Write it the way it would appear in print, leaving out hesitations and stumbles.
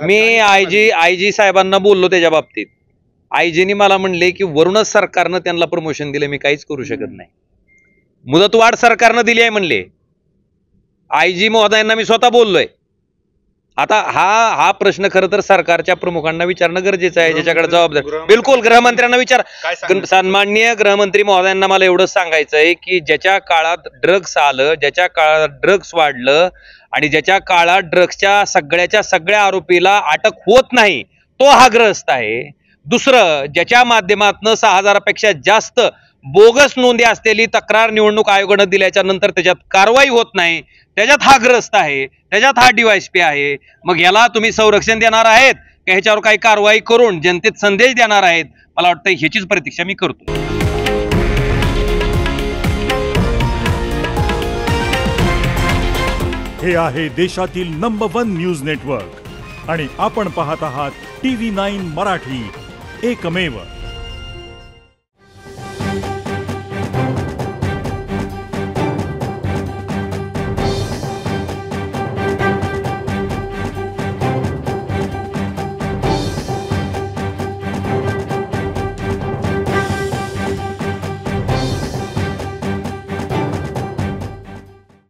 मी IG साहेबांना बोललो त्याच्या बाबतीत. आयजीनी मला म्हणले की वरूनच सरकारनं त्यांना प्रमोशन दिले, मी काहीच करू शकत नाही. मुदतवाढ सरकारनं दिली आहे म्हणले. आयजी महोदयांना मी स्वतः बोललोय. आता हा प्रश्न खरं तर सरकारच्या प्रमुखांना विचारणं गरजेचं आहे, ज्याच्याकडे जबाबदारी. बिलकुल गृहमंत्र्यांना विचार. सन्माननीय गृहमंत्री महोदयांना मला एवढंच सांगायचं आहे की ज्याच्या काळात ड्रग्स आलं, ज्याच्या काळात ड्रग्स वाढलं आणि ज्याच्या काळात ड्रग्सच्या सगळ्या आरोपीला अटक होत नाही, तो हा ग्रस्त आहे. दुसरं, ज्याच्या माध्यमातून 6,000पेक्षा जास्त बोगस नोंदी असलेली तक्रार निवडणूक आयोगाने दिल्याच्या नंतर त्याच्यात कारवाई होत नाही, त्याच्यात हा ग्रस्त आहे, त्याच्यात हा DYSP आहे. मग याला तुम्ही संरक्षण देणार आहेत का ह्याच्यावर काही कारवाई करून जनतेत संदेश देणार आहेत? मला वाटतं ह्याचीच प्रतीक्षा मी करतो. हे आहे देशातील नंबर 1 न्यूज नेटवर्क आणि आपण पाहत आहात TV9 मराठी, एकमेव.